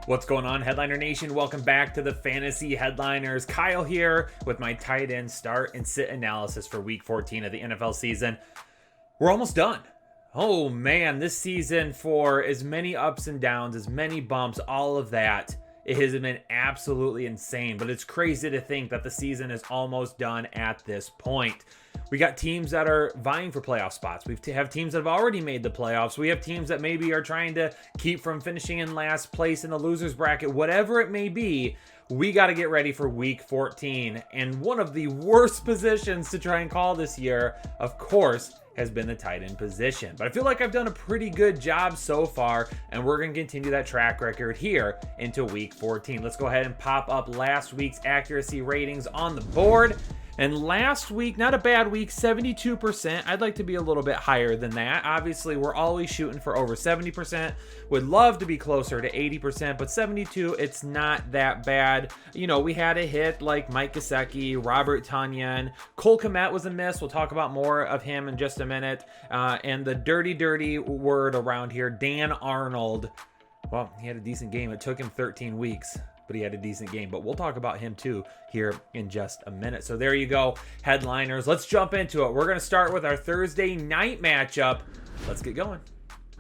What's going on, Headliner Nation? Welcome back to the Fantasy Headliners. Kyle here with my tight end start and sit analysis for Week 14 of the NFL season. We're almost done. Oh man, this season, for as many ups and downs, as many bumps, all of that, it has been absolutely insane. But it's crazy to think that the season is almost done at this point. We got teams that are vying for playoff spots. We have teams that have already made the playoffs. We have teams that maybe are trying to keep from finishing in last place in the losers bracket. Whatever it may be, we got to get ready for Week 14. And one of the worst positions to try and call this year, of course, has been the tight end position. But I feel like I've done a pretty good job so far, and we're going to continue that track record here into Week 14. Let's go ahead and pop up last week's accuracy ratings on the board. And last week, not a bad week, 72%. I'd like to be a little bit higher than that. Obviously, we're always shooting for over 70%. Would love to be closer to 80%, but 72, it's not that bad. You know, we had a hit like Mike Gesicki, Robert Tonyan. Cole Kmet was a miss. We'll talk about more of him in just a minute. And the dirty word around here, Dan Arnold. Well, he had a decent game. It took him 13 weeks. But he had a decent game. But we'll talk about him too here in just a minute. So there you go, headliners. Let's jump into it. We're going to start with our Thursday night matchup. Let's get going.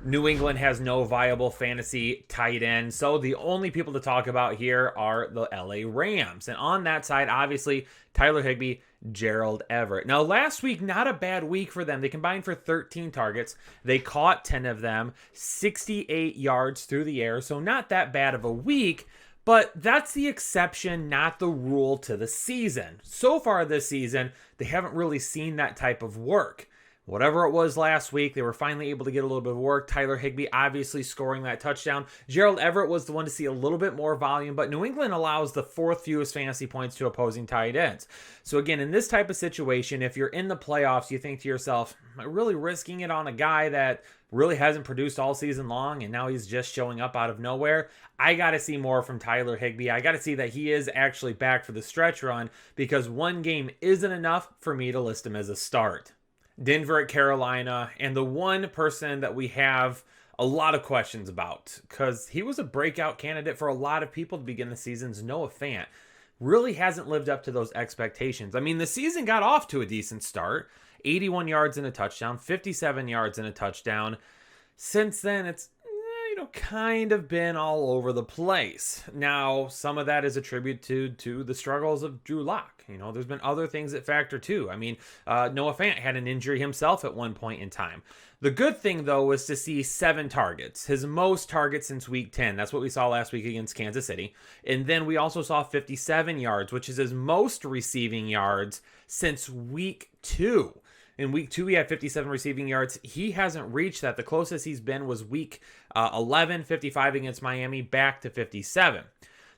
New England has no viable fantasy tight end, so the only people to talk about here are the LA Rams. And on that side, obviously, Tyler Higbee, Gerald Everett. Now, last week, not a bad week for them. They combined for 13 targets. They caught 10 of them, 68 yards through the air, so not that bad of a week. But that's the exception, not the rule to the season. So far this season, they haven't really seen that type of work. Whatever it was last week, they were finally able to get a little bit of work. Tyler Higbee obviously scoring that touchdown. Gerald Everett was the one to see a little bit more volume, but New England allows the fourth fewest fantasy points to opposing tight ends. So again, in this type of situation, if you're in the playoffs, you think to yourself, am I really risking it on a guy that really hasn't produced all season long and now he's just showing up out of nowhere? I got to see more from Tyler Higbee. I got to see that he is actually back for the stretch run, because one game isn't enough for me to list him as a start. Denver at Carolina, and the one person that we have a lot of questions about, because he was a breakout candidate for a lot of people to begin the season's Noah Fant, really hasn't lived up to those expectations. I mean, the season got off to a decent start. 81 yards and a touchdown, 57 yards and a touchdown. Since then, it's kind of been all over the place. Now, some of that is attributed to the struggles of Drew Lock. There's been other things that factor too. I mean, Noah Fant had an injury himself at one point in time. The good thing, though, was to see 7 targets, his most targets since week 10. That's what we saw last week against Kansas City. And then we also saw 57 yards, which is his most receiving yards since week 2. In week 2, he had 57 receiving yards. He hasn't reached that. The closest he's been was week 11, 55 against Miami, back to 57.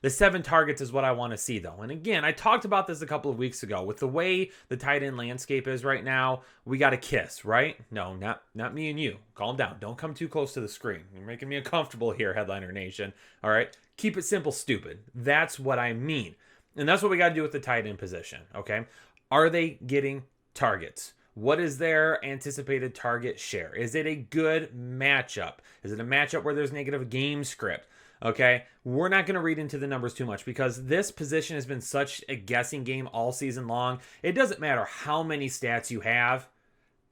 The 7 targets is what I want to see, though. And again, I talked about this a couple of weeks ago. With the way the tight end landscape is right now, we got to kiss, right? No, not me and you. Calm down. Don't come too close to the screen. You're making me uncomfortable here, Headliner Nation. All right? Keep it simple, stupid. That's what I mean. And that's what we got to do with the tight end position, okay? Are they getting targets? What is their anticipated target share? Is it a good matchup? Is it a matchup where there's negative game script? Okay, we're not going to read into the numbers too much, because this position has been such a guessing game all season long. It doesn't matter how many stats you have.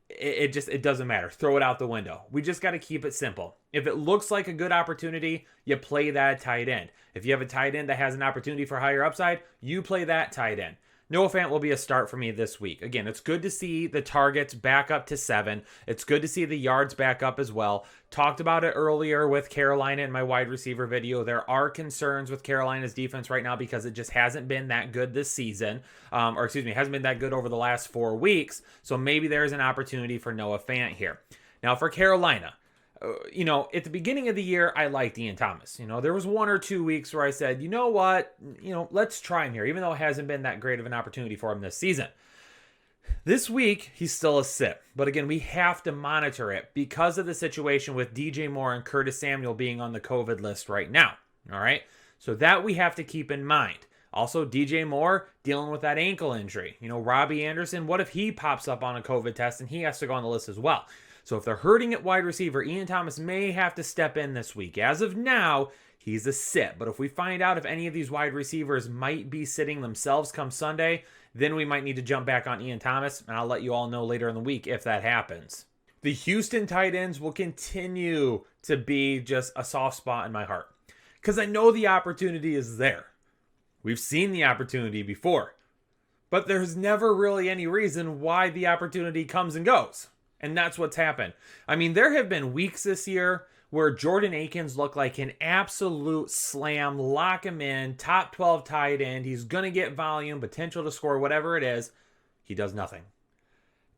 It doesn't matter. Throw it out the window. We just got to keep it simple. If it looks like a good opportunity, you play that tight end. If you have a tight end that has an opportunity for higher upside, you play that tight end. Noah Fant will be a start for me this week. Again, it's good to see the targets back up to 7. It's good to see the yards back up as well. Talked about it earlier with Carolina in my wide receiver video. There are concerns with Carolina's defense right now because it just hasn't been that good this season. Hasn't been that good over the last 4 weeks. So maybe there's an opportunity for Noah Fant here. Now for Carolina, at the beginning of the year, I liked Ian Thomas. There was 1 or 2 weeks where I said, you know what, let's try him here, even though it hasn't been that great of an opportunity for him this season. This week, he's still a sit. But again, we have to monitor it because of the situation with DJ Moore and Curtis Samuel being on the COVID list right now. All right. So that we have to keep in mind. Also, DJ Moore dealing with that ankle injury. Robbie Anderson, what if he pops up on a COVID test and he has to go on the list as well? So if they're hurting at wide receiver, Ian Thomas may have to step in this week. As of now, he's a sit. But if we find out if any of these wide receivers might be sitting themselves come Sunday, then we might need to jump back on Ian Thomas, and I'll let you all know later in the week if that happens. The Houston tight ends will continue to be just a soft spot in my heart because I know the opportunity is there. We've seen the opportunity before, but there's never really any reason why the opportunity comes and goes. And that's what's happened. I mean, there have been weeks this year where Jordan Akins looked like an absolute slam, lock him in, top 12 tight end. He's going to get volume, potential to score, whatever it is. He does nothing.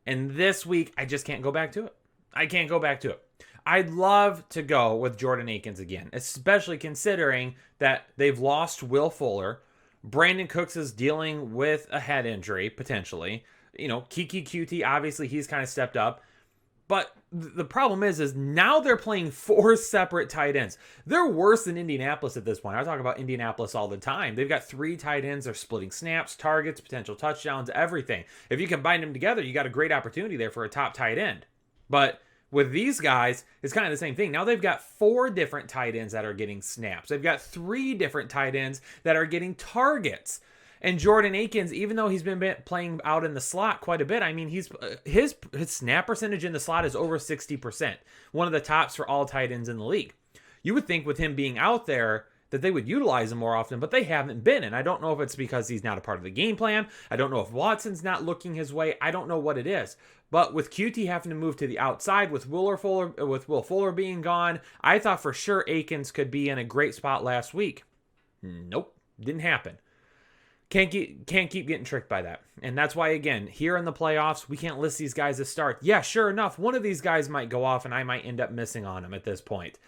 And this week, I just can't go back to it. I can't go back to it. I'd love to go with Jordan Akins again, especially considering that they've lost Will Fuller. Brandon Cooks is dealing with a head injury, potentially. Kiki Coutee, obviously, he's kind of stepped up. But the problem is now they're playing 4 separate tight ends. They're worse than Indianapolis at this point. I talk about Indianapolis all the time. They've got 3 tight ends. They're splitting snaps, targets, potential touchdowns, everything. If you combine them together, you got a great opportunity there for a top tight end. But with these guys, it's kind of the same thing. Now they've got 4 different tight ends that are getting snaps. They've got 3 different tight ends that are getting targets. And Jordan Akins, even though he's been playing out in the slot quite a bit, I mean, his snap percentage in the slot is over 60%. One of the tops for all tight ends in the league. You would think with him being out there that they would utilize him more often, but they haven't been. And I don't know if it's because he's not a part of the game plan. I don't know if Watson's not looking his way. I don't know what it is. But with Coutee having to move to the outside, with Will Fuller being gone, I thought for sure Akins could be in a great spot last week. Nope, didn't happen. Can't keep getting tricked by that. And that's why, again, here in the playoffs, we can't list these guys as start. Yeah, sure enough, one of these guys might go off and I might end up missing on him at this point.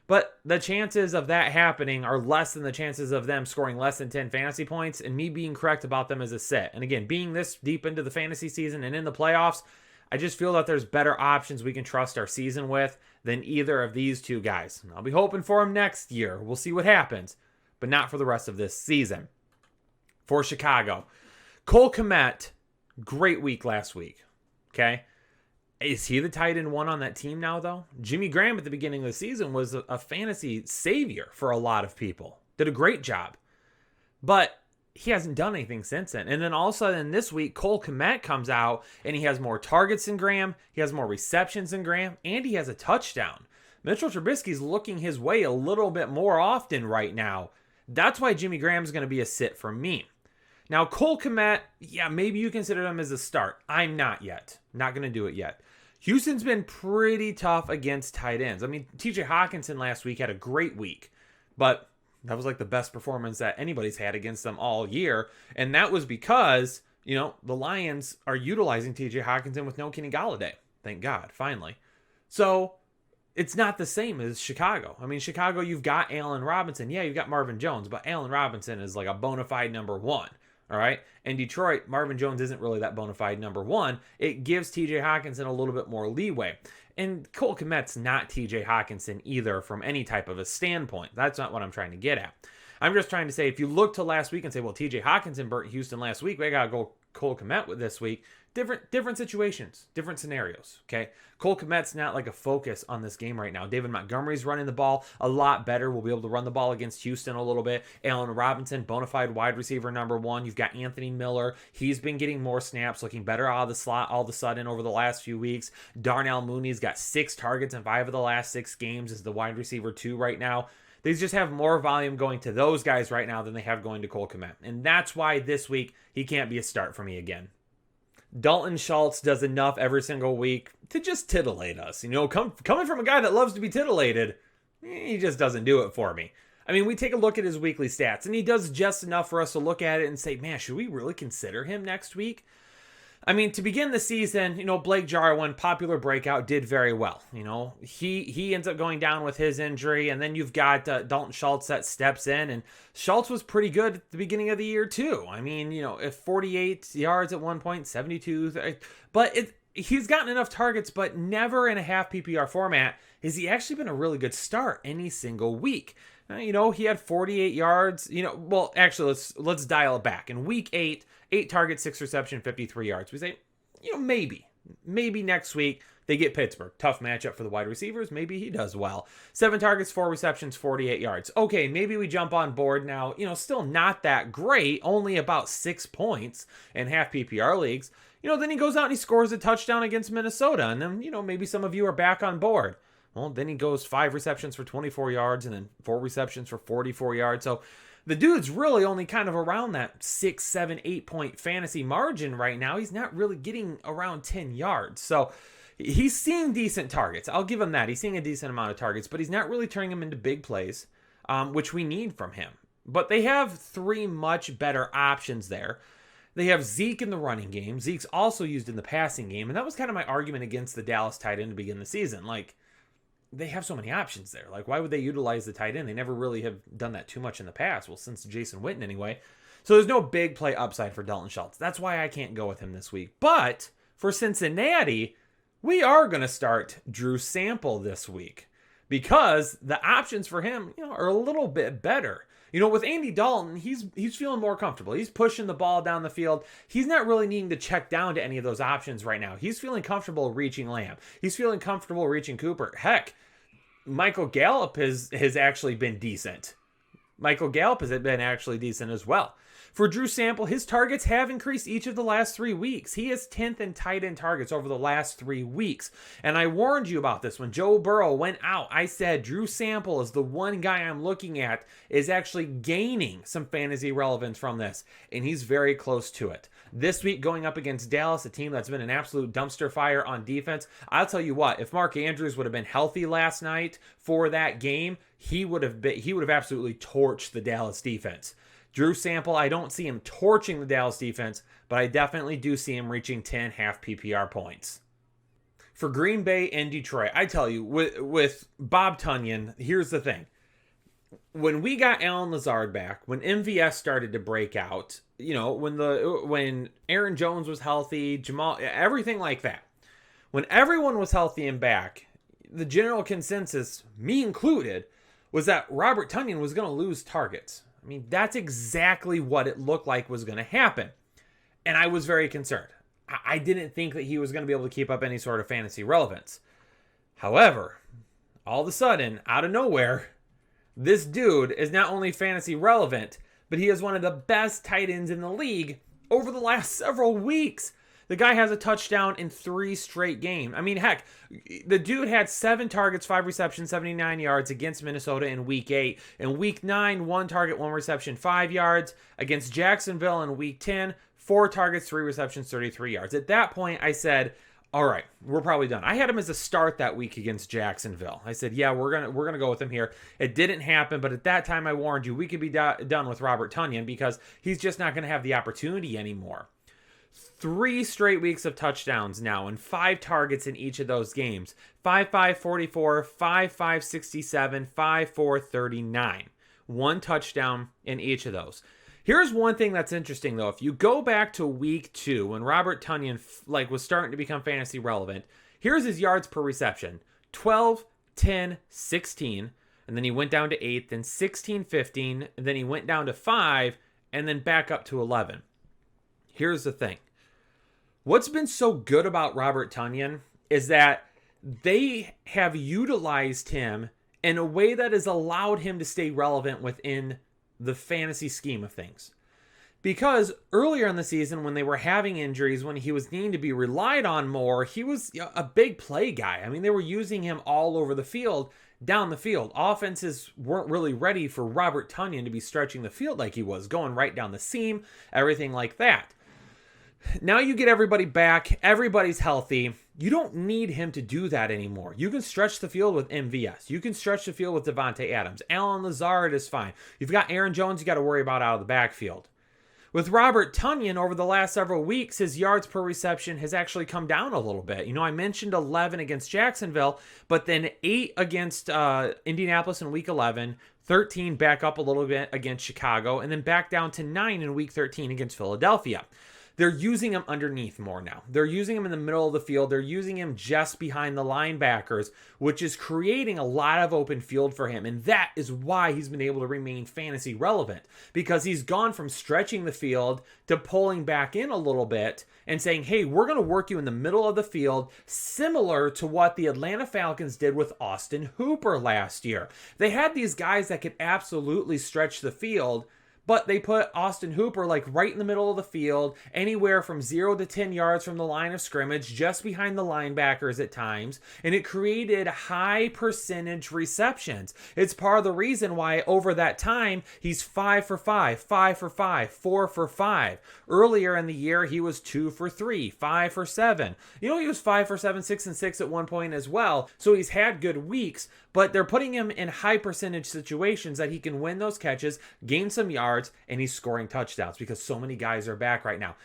But the chances of that happening are less than the chances of them scoring less than 10 fantasy points and me being correct about them as a sit. And again, being this deep into the fantasy season and in the playoffs, I just feel that there's better options we can trust our season with than either of these 2 guys. I'll be hoping for them next year. We'll see what happens, but not for the rest of this season. For Chicago, Cole Kmet, great week last week. Okay. Is he the tight end 1 on that team now, though? Jimmy Graham at the beginning of the season was a fantasy savior for a lot of people. Did a great job. But he hasn't done anything since then. And then all of a sudden this week, Cole Kmet comes out and he has more targets than Graham. He has more receptions than Graham. And he has a touchdown. Mitchell Trubisky's looking his way a little bit more often right now. That's why Jimmy Graham's going to be a sit for me. Now, Cole Kmet, yeah, maybe you consider him as a start. I'm not yet. Not going to do it yet. Houston's been pretty tough against tight ends. I mean, TJ Hawkinson last week had a great week, but that was like the best performance that anybody's had against them all year. And that was because, the Lions are utilizing TJ Hawkinson with no Kenny Golladay. Thank God, finally. So it's not the same as Chicago. I mean, Chicago, you've got Allen Robinson. Yeah, you've got Marvin Jones, but Allen Robinson is like a bona fide number 1. All right. And Detroit, Marvin Jones isn't really that bona fide number 1. It gives TJ Hawkinson a little bit more leeway. And Cole Kmet's not TJ Hawkinson either from any type of a standpoint. That's not what I'm trying to get at. I'm just trying to say, if you look to last week and say, well, TJ Hawkinson burnt Houston last week, we got to go Cole Kmet with this week. Different situations, different scenarios, okay? Cole Kmet's not like a focus on this game right now. David Montgomery's running the ball a lot better. We'll be able to run the ball against Houston a little bit. Allen Robinson, bona fide wide receiver number 1. You've got Anthony Miller. He's been getting more snaps, looking better out of the slot all of a sudden over the last few weeks. Darnell Mooney's got 6 targets in 5 of the last 6 games as the wide receiver 2 right now. They just have more volume going to those guys right now than they have going to Cole Kmet. And that's why this week he can't be a start for me again. Dalton Schultz does enough every single week to just titillate us. Coming from a guy that loves to be titillated, he just doesn't do it for me. I mean, we take a look at his weekly stats, and he does just enough for us to look at it and say, man, should we really consider him next week? I mean, to begin the season, Blake Jarwin, popular breakout, did very well. He ends up going down with his injury, and then you've got Dalton Schultz that steps in, and Schultz was pretty good at the beginning of the year too. I mean, if 48 yards at one point, 72, but he's gotten enough targets, but never in a half PPR format has he actually been a really good start any single week. He had 48 yards. Well, actually, let's dial it back. In week 8, 8 targets, 6 reception, 53 yards. We say, maybe next week they get Pittsburgh. Tough matchup for the wide receivers. Maybe he does well. 7 targets, 4 receptions, 48 yards. Okay, maybe we jump on board now. Still not that great. Only about 6 points in half PPR leagues. Then he goes out and he scores a touchdown against Minnesota. And then, maybe some of you are back on board. Well, then he goes 5 receptions for 24 yards and then 4 receptions for 44 yards. So the dude's really only kind of around that 6, 7, 8 point fantasy margin right now. He's not really getting around 10 yards. So he's seeing decent targets. I'll give him that. He's seeing a decent amount of targets, but he's not really turning them into big plays, which we need from him. But they have 3 much better options there. They have Zeke in the running game. Zeke's also used in the passing game. And that was kind of my argument against the Dallas tight end to begin the season. They have so many options there. Why would they utilize the tight end? They never really have done that too much in the past. Well, since Jason Witten anyway. So there's no big play upside for Dalton Schultz. That's why I can't go with him this week. But for Cincinnati, we are going to start Drew Sample this week because the options for him, are a little bit better. With Andy Dalton, he's feeling more comfortable. He's pushing the ball down the field. He's not really needing to check down to any of those options right now. He's feeling comfortable reaching Lamb. He's feeling comfortable reaching Cooper. Heck, Michael Gallup has actually been decent. Michael Gallup has been actually decent as well. For Drew Sample, his targets have increased each of the last 3 weeks. He is 10th in tight end targets over the last 3 weeks. And I warned you about this when Joe Burrow went out. I said Drew Sample is the one guy I'm looking at is actually gaining some fantasy relevance from this. And he's very close to it. This week going up against Dallas, a team that's been an absolute dumpster fire on defense. I'll tell you what, if Mark Andrews would have been healthy last night for that game, he would have absolutely torched the Dallas defense. Drew Sample, I don't see him torching the Dallas defense, but I definitely do see him reaching 10 half PPR points. For Green Bay and Detroit, I tell you, with Bob Tonyan, here's the thing. When we got Allen Lazard back, when MVS started to break out, when Aaron Jones was healthy, Jamal, everything like that. When everyone was healthy and back, the general consensus, me included, was that Robert Tonyan was going to lose targets. That's exactly what it looked like was going to happen. And I was very concerned. I didn't think that he was going to be able to keep up any sort of fantasy relevance. However, all of a sudden, out of nowhere, this dude is not only fantasy relevant, but he is one of the best tight ends in the league over the last several weeks. The guy has a touchdown in 3 straight games. Heck, the dude had 7 targets, 5 receptions, 79 yards against Minnesota in week 8. In week 9, 1 target, 1 reception, 5 yards. Against Jacksonville in week 10, 4 targets, 3 receptions, 33 yards. At that point, I said, all right, we're probably done. I had him as a start that week against Jacksonville. I said, yeah, we're gonna go with him here. It didn't happen, but at that time I warned you, we could be done with Robert Tonyan because he's just not going to have the opportunity anymore. 3 straight weeks of touchdowns now and 5 targets in each of those games. 5-5, 44, 5-5, 67, 5-4, 39. 1 touchdown in each of those. Here's one thing that's interesting, though. If you go back to week 2, when Robert Tonyan was starting to become fantasy relevant, here's his yards per reception. 12, 10, 16, and then he went down to 8, then 16, 15, and then he went down to 5, and then back up to 11. Here's the thing. What's been so good about Robert Tonyan is that they have utilized him in a way that has allowed him to stay relevant within the fantasy scheme of things. Because earlier in the season, when they were having injuries, when he was needing to be relied on more, he was a big play guy. They were using him all over the field, down the field. Offenses weren't really ready for Robert Tonyan to be stretching the field like he was, going right down the seam, everything like that. Now you get everybody back. Everybody's healthy. You don't need him to do that anymore. You can stretch the field with MVS. You can stretch the field with Devontae Adams. Allen Lazard is fine. You've got Aaron Jones you got to worry about out of the backfield. With Robert Tonyan, over the last several weeks, his yards per reception has actually come down a little bit. I mentioned 11 against Jacksonville, but then 8 against Indianapolis in week 11, 13 back up a little bit against Chicago, and then back down to 9 in week 13 against Philadelphia. They're using him underneath more now. They're using him in the middle of the field. They're using him just behind the linebackers, which is creating a lot of open field for him. And that is why he's been able to remain fantasy relevant, because he's gone from stretching the field to pulling back in a little bit and saying, hey, we're going to work you in the middle of the field, similar to what the Atlanta Falcons did with Austin Hooper last year. They had these guys that could absolutely stretch the field, but they put Austin Hooper like right in the middle of the field, anywhere from 0 to 10 yards from the line of scrimmage, just behind the linebackers at times, and it created high percentage receptions. It's part of the reason why over that time, he's 5 for 5, 5 for 5, 4 for 5. Earlier in the year, he was 2 for 3, 5 for 7. He was 5 for 7, 6 and 6 at one point as well, so he's had good weeks, but they're putting him in high percentage situations that he can win those catches, gain some yards, and he's scoring touchdowns because so many guys are back right now.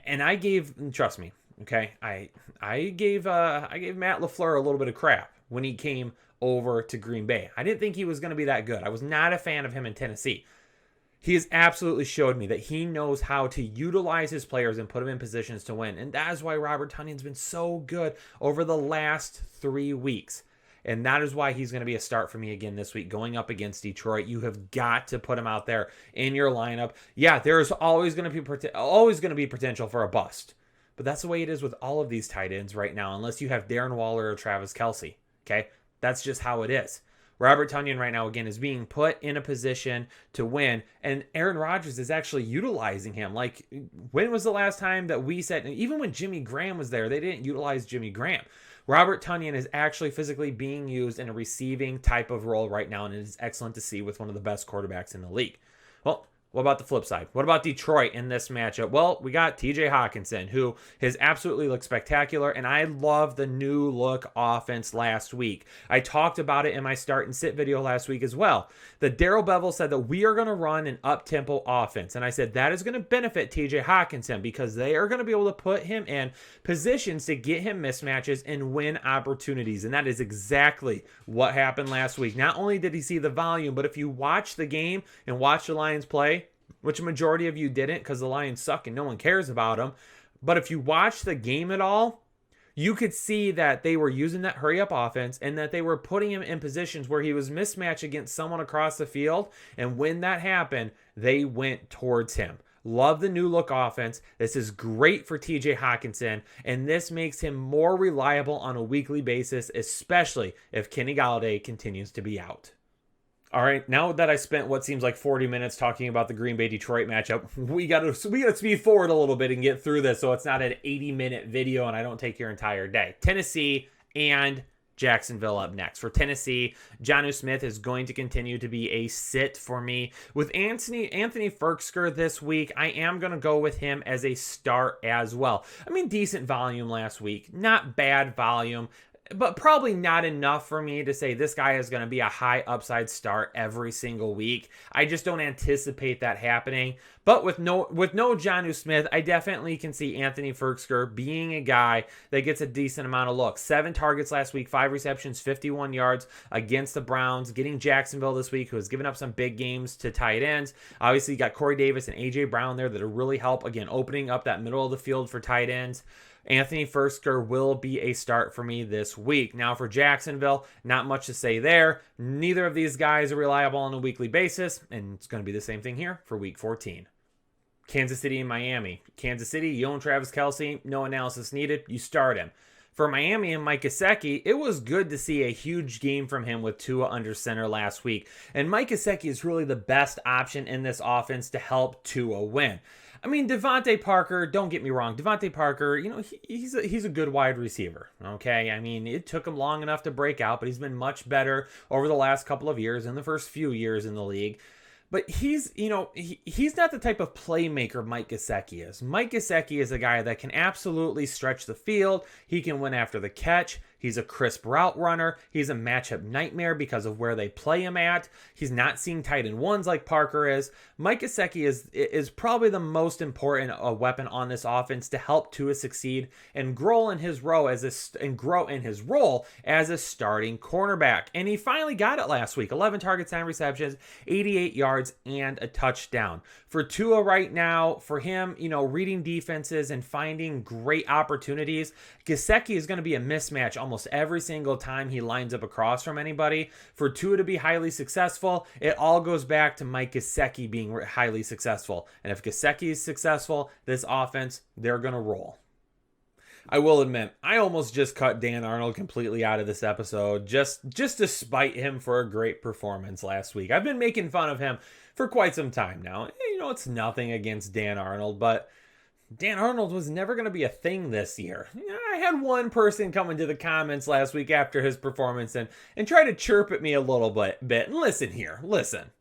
And I gave, trust me, okay, I gave Matt LaFleur a little bit of crap when he came over to Green Bay. I didn't think he was going to be that good. I was not a fan of him in Tennessee. He has absolutely showed me that he knows how to utilize his players and put them in positions to win. And that is why Robert Tonyan's been so good over the last 3 weeks. And that is why he's going to be a start for me again this week, going up against Detroit. You have got to put him out there in your lineup. Yeah, there's always going to be potential for a bust. But that's the way it is with all of these tight ends right now, unless you have Darren Waller or Travis Kelce. Okay? That's just how it is. Robert Tonyan right now, again, is being put in a position to win, and Aaron Rodgers is actually utilizing him. Like, when was the last time that we said, even when Jimmy Graham was there, they didn't utilize Jimmy Graham. Robert Tonyan is actually physically being used in a receiving type of role right now, and it is excellent to see with one of the best quarterbacks in the league. Well, what about the flip side? What about Detroit in this matchup? Well, we got TJ Hawkinson, who has absolutely looked spectacular, and I love the new look offense last week. I talked about it in my start and sit video last week as well. The Darrell Bevell said that we are going to run an up-tempo offense, and I said that is going to benefit TJ Hawkinson because they are going to be able to put him in positions to get him mismatches and win opportunities, and that is exactly what happened last week. Not only did he see the volume, but if you watch the game and watch the Lions play, which a majority of you didn't because the Lions suck and no one cares about them. But if you watch the game at all, you could see that they were using that hurry-up offense and that they were putting him in positions where he was mismatched against someone across the field. And when that happened, they went towards him. Love the new look offense. This is great for TJ Hawkinson, and this makes him more reliable on a weekly basis, especially if Kenny Golladay continues to be out. All right, now that I spent what seems like 40 minutes talking about the Green Bay-Detroit matchup, we got to speed forward a little bit and get through this so it's not an 80-minute video and I don't take your entire day. Tennessee and Jacksonville up next. For Tennessee, Jonnu Smith is going to continue to be a sit for me. With Anthony Firkser this week, I am going to go with him as a start as well. I mean, decent volume last week. Not bad volume, but probably not enough for me to say this guy is going to be a high upside start every single week. I just don't anticipate that happening. But with no Jonnu Smith, I definitely can see Anthony Firkser being a guy that gets a decent amount of looks. 7 targets last week, 5 receptions, 51 yards against the Browns. Getting Jacksonville this week, who has given up some big games to tight ends. Obviously, you got Corey Davis and A.J. Brown there that'll really help, again, opening up that middle of the field for tight ends. Anthony Firkser will be a start for me this week. Now for Jacksonville, not much to say there. Neither of these guys are reliable on a weekly basis, and it's going to be the same thing here for Week 14. Kansas City and Miami. Kansas City, you own Travis Kelce, no analysis needed, you start him. For Miami and Mike Gesicki, it was good to see a huge game from him with Tua under center last week. And Mike Gesicki is really the best option in this offense to help Tua win. I mean, Devontae Parker, don't get me wrong. Devontae Parker, he's a good wide receiver, okay? I mean, it took him long enough to break out, but he's been much better over the last couple of years, in the first few years in the league. But he's not the type of playmaker Mike Gesicki is. Mike Gesicki is a guy that can absolutely stretch the field. He can win after the catch. He's a crisp route runner. He's a matchup nightmare because of where they play him at. He's not seeing tight end ones like Parker is. Mike Gesicki is probably the most important weapon on this offense to help Tua succeed and grow in his role as a starting cornerback. And he finally got it last week. 11 targets, 9 receptions, 88 yards, and a touchdown. For Tua right now, for him, reading defenses and finding great opportunities, Gesicki is going to be a mismatch almost every single time he lines up across from anybody. For Tua to be highly successful, it all goes back to Mike Gesicki being highly successful. And if Gesicki is successful, this offense, they're going to roll. I will admit, I almost just cut Dan Arnold completely out of this episode just to spite him for a great performance last week. I've been making fun of him for quite some time now. It's nothing against Dan Arnold, but Dan Arnold was never going to be a thing this year. I had one person come into the comments last week after his performance and try to chirp at me a little bit. And listen.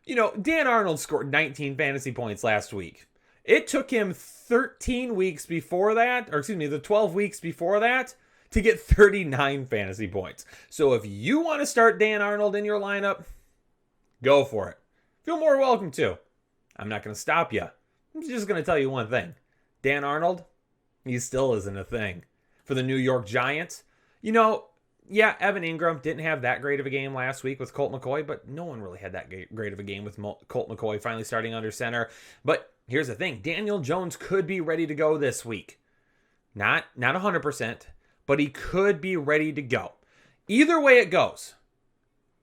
Dan Arnold scored 19 fantasy points last week. It took him 13 weeks before that, the 12 weeks before that, to get 39 fantasy points. So if you want to start Dan Arnold in your lineup, go for it. Feel more welcome to. I'm not going to stop you. I'm just going to tell you one thing. Dan Arnold, he still isn't a thing. For the New York Giants, Evan Ingram didn't have that great of a game last week with Colt McCoy, but no one really had that great of a game with Colt McCoy finally starting under center. But here's the thing. Daniel Jones could be ready to go this week. Not 100%, but he could be ready to go. Either way it goes,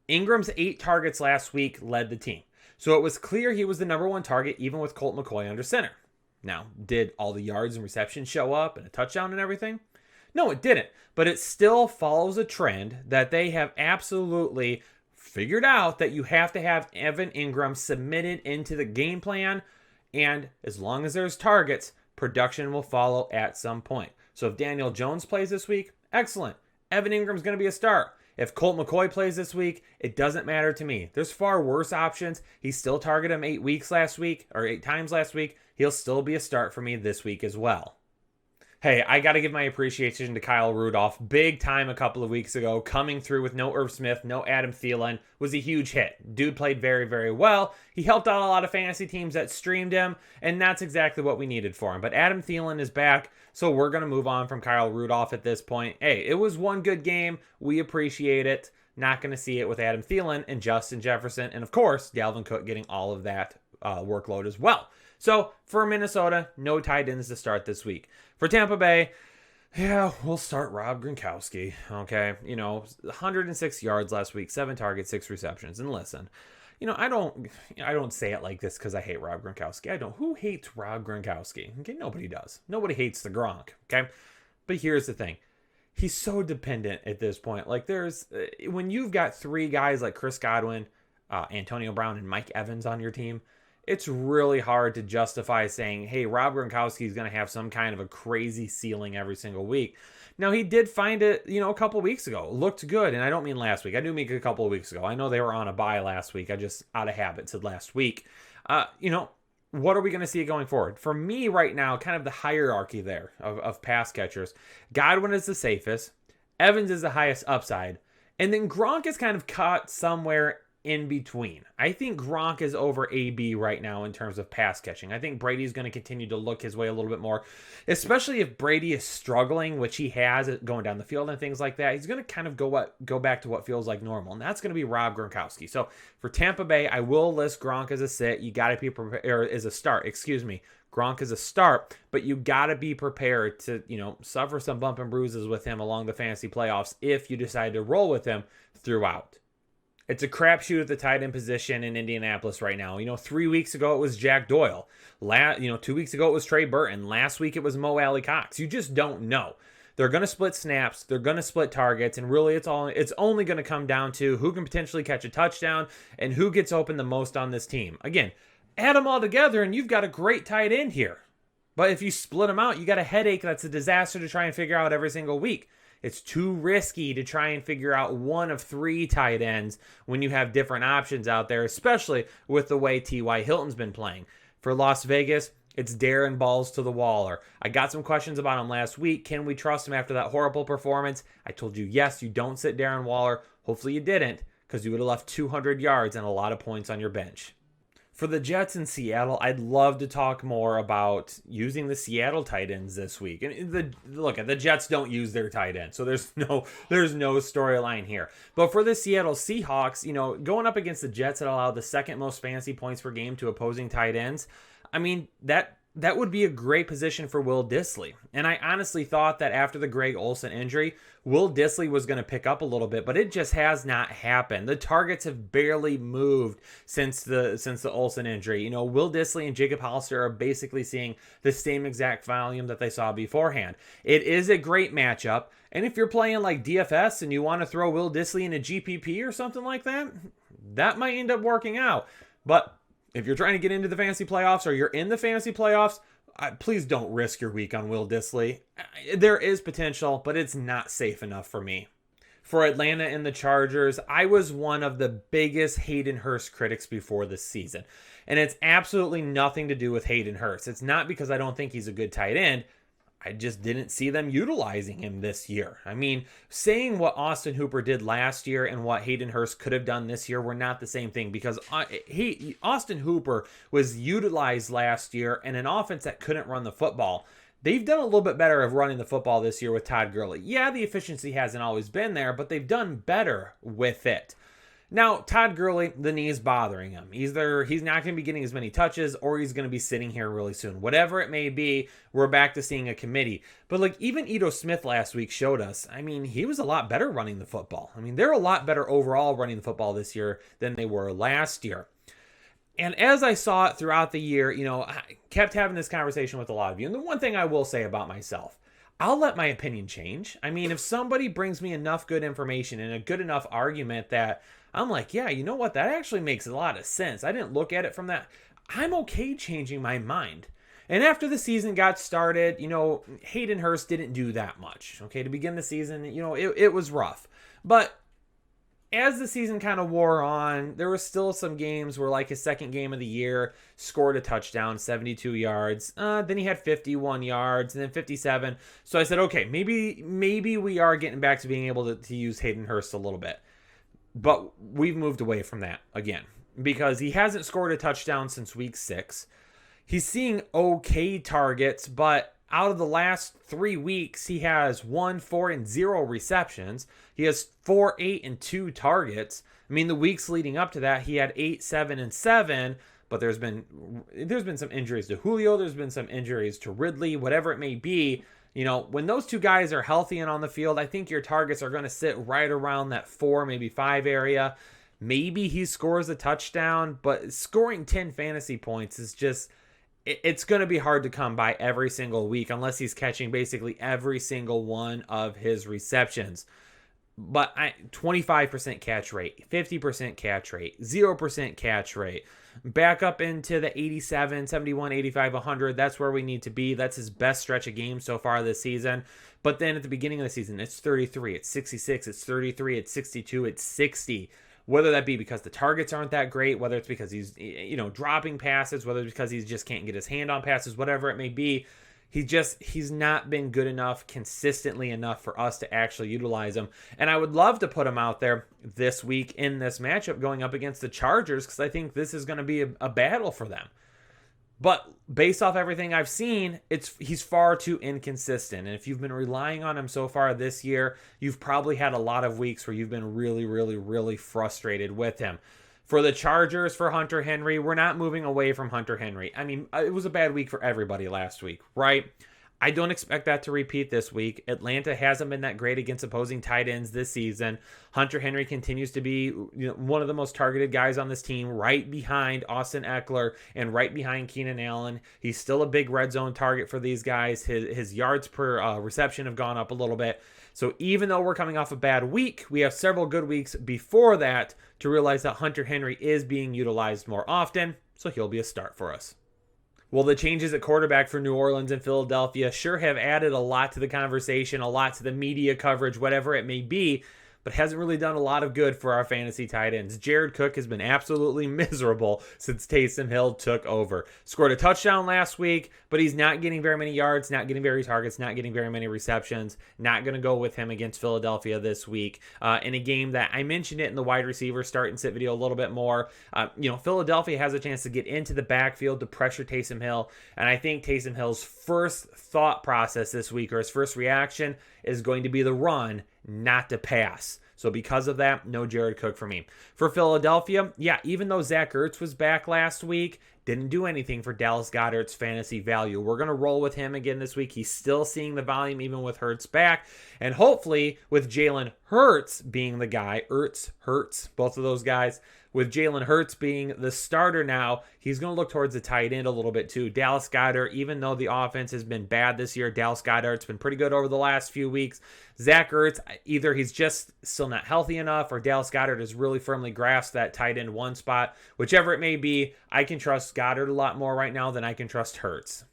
Ingram's 8 targets last week led the team. So it was clear he was the number one target even with Colt McCoy under center. Now, did all the yards and receptions show up and a touchdown and everything? No, it didn't. But it still follows a trend that they have absolutely figured out that you have to have Evan Ingram submitted into the game plan. And as long as there's targets, production will follow at some point. So if Daniel Jones plays this week, excellent. Evan Ingram's going to be a start. If Colt McCoy plays this week, it doesn't matter to me. There's far worse options. He still targeted him 8 times last week. He'll still be a start for me this week as well. Hey, I got to give my appreciation to Kyle Rudolph. Big time a couple of weeks ago. Coming through with no Irv Smith, no Adam Thielen. Was a huge hit. Dude played very, very well. He helped out a lot of fantasy teams that streamed him, and that's exactly what we needed for him. But Adam Thielen is back, so we're going to move on from Kyle Rudolph at this point. Hey, it was one good game. We appreciate it. Not going to see it with Adam Thielen and Justin Jefferson, and of course, Dalvin Cook getting all of that workload as well. So for Minnesota, no tight ends to start this week. For Tampa Bay, we'll start Rob Gronkowski. Okay, 106 yards last week, 7 targets, 6 receptions. And listen, I don't say it like this because I hate Rob Gronkowski. Who hates Rob Gronkowski? Okay, nobody does. Nobody hates the Gronk. Okay, but here's the thing. He's so dependent at this point. Like when you've got 3 guys like Chris Godwin, Antonio Brown, and Mike Evans on your team, it's really hard to justify saying, hey, Rob Gronkowski is going to have some kind of a crazy ceiling every single week. Now, he did find it, a couple weeks ago. Looked good, and I don't mean last week. I do mean a couple of weeks ago. I know they were on a bye last week. I just, out of habit, said last week. What are we going to see going forward? For me right now, kind of the hierarchy there of pass catchers. Godwin is the safest. Evans is the highest upside. And then Gronk is kind of caught somewhere in between. I think Gronk is over AB right now in terms of pass catching. I think Brady's going to continue to look his way a little bit more, especially if Brady is struggling, which he has going down the field and things like that. He's going to kind of go back to what feels like normal, and that's going to be Rob Gronkowski. So for Tampa Bay, I will list Gronk as a sit. You got to be prepared, or as a start, Gronk is a start, but you got to be prepared to, suffer some bump and bruises with him along the fantasy playoffs if you decide to roll with him throughout. It's a crapshoot at the tight end position in Indianapolis right now. 3 weeks ago it was Jack Doyle. 2 weeks ago it was Trey Burton. Last week it was Mo Alley-Cox. You just don't know. They're going to split snaps. They're going to split targets. And really it's only going to come down to who can potentially catch a touchdown and who gets open the most on this team. Again, add them all together and you've got a great tight end here. But if you split them out, you got a headache that's a disaster to try and figure out every single week. It's too risky to try and figure out one of 3 tight ends when you have different options out there, especially with the way T.Y. Hilton's been playing. For Las Vegas, It's Darren balls to the wall. Or I got some questions about him last week. Can we trust him after that horrible performance? I told you, yes, you don't sit Darren Waller. Hopefully you didn't, because you would have left 200 yards and a lot of points on your bench. For the Jets in Seattle, I'd love to talk more about using the Seattle tight ends this week. And the Jets don't use their tight end, so there's no storyline here. But for the Seattle Seahawks, going up against the Jets that allow the second most fantasy points per game to opposing tight ends, I mean, that would be a great position for Will Dissly. And I honestly thought that after the Greg Olsen injury, Will Dissly was going to pick up a little bit, but it just has not happened. The targets have barely moved since the Olsen injury. Will Dissly and Jacob Hollister are basically seeing the same exact volume that they saw beforehand. It is a great matchup, and if you're playing like DFS and you want to throw Will Dissly in a GPP or something like that, that might end up working out. But if you're trying to get into the fantasy playoffs or you're in the fantasy playoffs, please don't risk your week on Will Dissly. There is potential, but it's not safe enough for me. For Atlanta and the Chargers, I was one of the biggest Hayden Hurst critics before this season. And it's absolutely nothing to do with Hayden Hurst. It's not because I don't think he's a good tight end. I just didn't see them utilizing him this year. I mean, saying what Austin Hooper did last year and what Hayden Hurst could have done this year were not the same thing, because Austin Hooper was utilized last year in an offense that couldn't run the football. They've done a little bit better of running the football this year with Todd Gurley. Yeah, the efficiency hasn't always been there, but they've done better with it. Now, Todd Gurley, the knee is bothering him. Either he's not going to be getting as many touches or he's going to be sitting here really soon. Whatever it may be, we're back to seeing a committee. But even Ito Smith last week showed us, he was a lot better running the football. They're a lot better overall running the football this year than they were last year. And as I saw it throughout the year, I kept having this conversation with a lot of you. And the one thing I will say about myself, I'll let my opinion change. If somebody brings me enough good information and a good enough argument that I'm like, yeah, you know what? That actually makes a lot of sense. I didn't look at it from that. I'm okay changing my mind. And after the season got started, Hayden Hurst didn't do that much. Okay, to begin the season, it was rough. But as the season kind of wore on, there were still some games where, his second game of the year, scored a touchdown, 72 yards. Then he had 51 yards and then 57. So I said, okay, maybe we are getting back to being able to use Hayden Hurst a little bit. But we've moved away from that again, because he hasn't scored a touchdown since week 6. He's seeing okay targets, but out of the last 3 weeks, he has 1, 4, and 0 receptions. He has 4, 8, and 2 targets. The weeks leading up to that, he had 8, 7, and 7. But there's been some injuries to Julio. There's been some injuries to Ridley, whatever it may be. When those two guys are healthy and on the field, I think your targets are going to sit right around that 4, maybe 5 area. Maybe he scores a touchdown, but scoring 10 fantasy points is just, it's going to be hard to come by every single week unless he's catching basically every single one of his receptions. But 25% catch rate, 50% catch rate, 0% catch rate. Back up into the 87, 71, 85, 100. That's where we need to be. That's his best stretch of games so far this season. But then at the beginning of the season, it's 33, it's 66, it's 33, it's 62, it's 60. Whether that be because the targets aren't that great, whether it's because he's dropping passes, whether it's because he just can't get his hand on passes, whatever it may be, he's not been good enough, consistently enough for us to actually utilize him. And I would love to put him out there this week in this matchup going up against the Chargers, because I think this is going to be a battle for them. But based off everything I've seen, he's far too inconsistent. And if you've been relying on him so far this year, you've probably had a lot of weeks where you've been really, really, really frustrated with him. For the Chargers, for Hunter Henry, we're not moving away from Hunter Henry. It was a bad week for everybody last week, right? I don't expect that to repeat this week. Atlanta hasn't been that great against opposing tight ends this season. Hunter Henry continues to be one of the most targeted guys on this team, right behind Austin Eckler and right behind Keenan Allen. He's still a big red zone target for these guys. His yards per reception have gone up a little bit. So even though we're coming off a bad week, we have several good weeks before that to realize that Hunter Henry is being utilized more often, so he'll be a start for us. Well, the changes at quarterback for New Orleans and Philadelphia sure have added a lot to the conversation, a lot to the media coverage, whatever it may be. but hasn't really done a lot of good for our fantasy tight ends. Jared Cook has been absolutely miserable since Taysom Hill took over. Scored a touchdown last week, but he's not getting very many yards, not getting very targets, not getting very many receptions. Not going to go with him against Philadelphia this week in a game that I mentioned it in the wide receiver start and sit video a little bit more. Philadelphia has a chance to get into the backfield to pressure Taysom Hill, and I think Taysom Hill's first thought process this week, or his first reaction, is going to be the run, not to pass. So because of that, no Jared Cook for me. For Philadelphia, yeah, even though Zach Ertz was back last week, didn't do anything for Dallas Goedert's fantasy value. We're going to roll with him again this week. He's still seeing the volume even with Hurts back. And hopefully with Jalen Hurts being the guy, Hurts, both of those guys, with Jalen Hurts being the starter now, he's going to look towards the tight end a little bit too. Dallas Goedert, even though the offense has been bad this year, Dallas Goedert's been pretty good over the last few weeks. Zach Ertz, either he's just still not healthy enough, or Dallas Goedert has really firmly grasped that tight end one spot. Whichever it may be, I can trust Goedert a lot more right now than I can trust Hurts.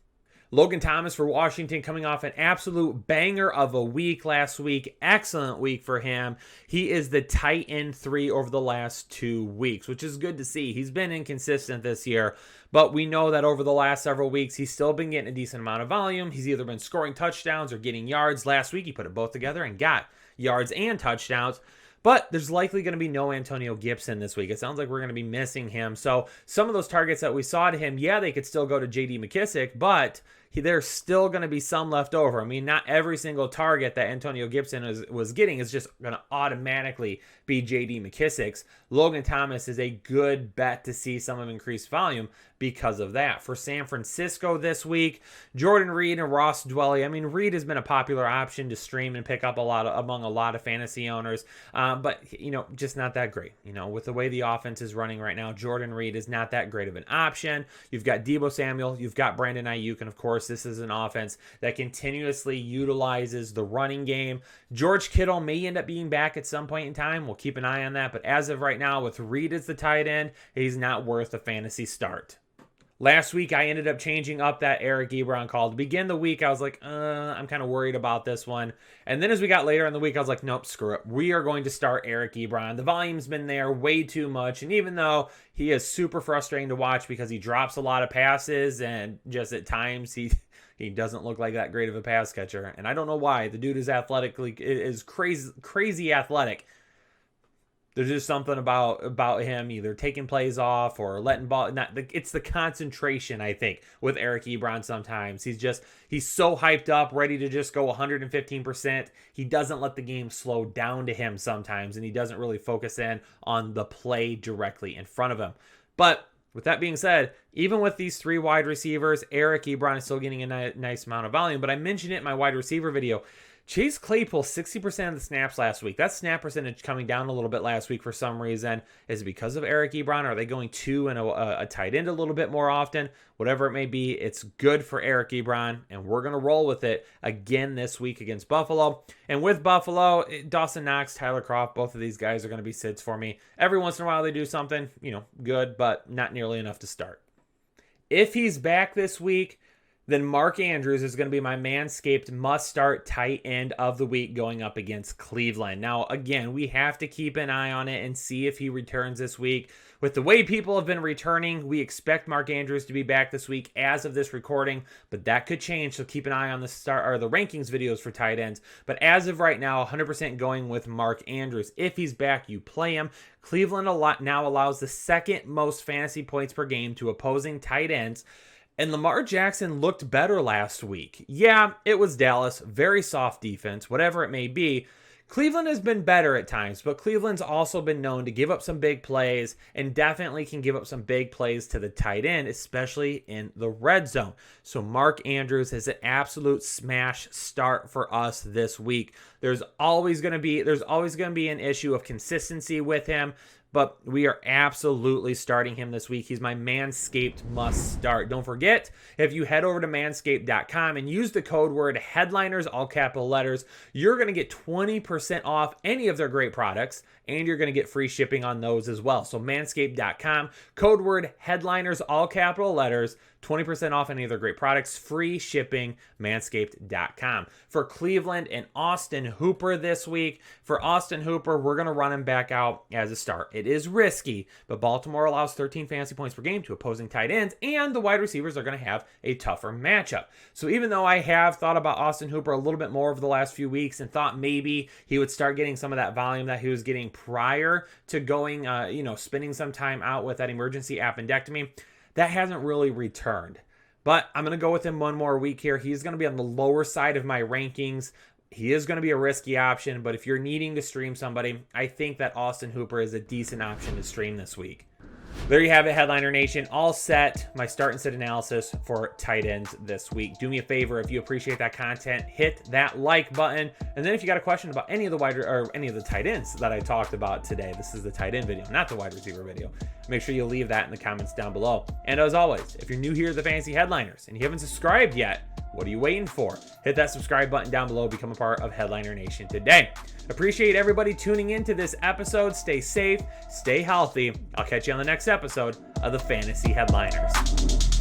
Logan Thomas for Washington, coming off an absolute banger of a week last week. Excellent week for him. He is the tight end 3 over the last 2 weeks, which is good to see. He's been inconsistent this year, but we know that over the last several weeks, he's still been getting a decent amount of volume. He's either been scoring touchdowns or getting yards. Last week, he put it both together and got yards and touchdowns. But there's likely going to be no Antonio Gibson this week. It sounds like we're going to be missing him. So some of those targets that we saw to him, yeah, they could still go to J.D. McKissic, but there's still going to be some left over. I mean, not every single target that Antonio Gibson was getting is just going to automatically be J.D. McKissic's. Logan Thomas is a good bet to see some of increased volume because of that. For San Francisco this week, Jordan Reed and Ross Dwelly. I mean, Reed has been a popular option to stream and pick up among a lot of fantasy owners, but just not that great. With the way the offense is running right now, Jordan Reed is not that great of an option. You've got Deebo Samuel, you've got Brandon Ayuk, and of course, this is an offense that continuously utilizes the running game. George Kittle may end up being back at some point in time. We'll keep an eye on that, but as of right now, with Reed as the tight end, he's not worth a fantasy start. Last week, I ended up changing up that Eric Ebron call. To begin the week, I was like, I'm kind of worried about this one. And then as we got later in the week, I was like, nope, screw it. We are going to start Eric Ebron. The volume's been there way too much. And even though he is super frustrating to watch because he drops a lot of passes and just at times he doesn't look like that great of a pass catcher. And I don't know why. The dude is crazy athletic. There's just something about him either taking plays off or letting ball. It's the concentration, I think, with Eric Ebron sometimes. He's so hyped up, ready to just go 115%. He doesn't let the game slow down to him sometimes, and he doesn't really focus in on the play directly in front of him. But with that being said, even with these 3 wide receivers, Eric Ebron is still getting a nice amount of volume. But I mentioned it in my wide receiver video. Chase Claypool, 60% of the snaps last week. That snap percentage coming down a little bit last week for some reason. Is it because of Eric Ebron? Are they going to a tight end a little bit more often? Whatever it may be, it's good for Eric Ebron, and we're going to roll with it again this week against Buffalo. And with Buffalo, Dawson Knox, Tyler Kroft, both of these guys are going to be sits for me. Every once in a while they do something, good, but not nearly enough to start. If he's back this week, then Mark Andrews is going to be my Manscaped must-start tight end of the week going up against Cleveland. Now, again, we have to keep an eye on it and see if he returns this week. With the way people have been returning, we expect Mark Andrews to be back this week as of this recording, but that could change, so keep an eye on the rankings videos for tight ends. But as of right now, 100% going with Mark Andrews. If he's back, you play him. Cleveland now allows the second most fantasy points per game to opposing tight ends. And Lamar Jackson looked better last week. Yeah, it was Dallas. Very soft defense, whatever it may be. Cleveland has been better at times, but Cleveland's also been known to give up some big plays and definitely can give up some big plays to the tight end, especially in the red zone. So Mark Andrews is an absolute smash start for us this week. There's always going to be an issue of consistency with him, but we are absolutely starting him this week. He's my Manscaped must start. Don't forget, if you head over to manscaped.com and use the code word headliners, all capital letters, you're going to get 20% off any of their great products, and you're going to get free shipping on those as well. So manscaped.com, code word headliners, all capital letters, 20% off any of their great products, free shipping, manscaped.com. For Cleveland and Austin Hooper this week, for Austin Hooper, we're going to run him back out as a start. It is risky, but Baltimore allows 13 fantasy points per game to opposing tight ends, and the wide receivers are going to have a tougher matchup. So even though I have thought about Austin Hooper a little bit more over the last few weeks and thought maybe he would start getting some of that volume that he was getting prior to going, spending some time out with that emergency appendectomy, that hasn't really returned. But I'm going to go with him one more week here. He's going to be on the lower side of my rankings. He is going to be a risky option, but if you're needing to stream somebody, I think that Austin Hooper is a decent option to stream this week. There you have it, Headliner Nation. All set. My start and sit analysis for tight ends this week. Do me a favor, if you appreciate that content, hit that like button. And then if you got a question about any of the tight ends that I talked about today, this is the tight end video, not the wide receiver video, make sure you leave that in the comments down below. And as always, if you're new here to the Fantasy Headliners and you haven't subscribed yet, what are you waiting for? Hit that subscribe button down below. Become a part of Headliner Nation today. Appreciate everybody tuning into this episode. Stay safe, stay healthy. I'll catch you on the next episode of the Fantasy Headliners.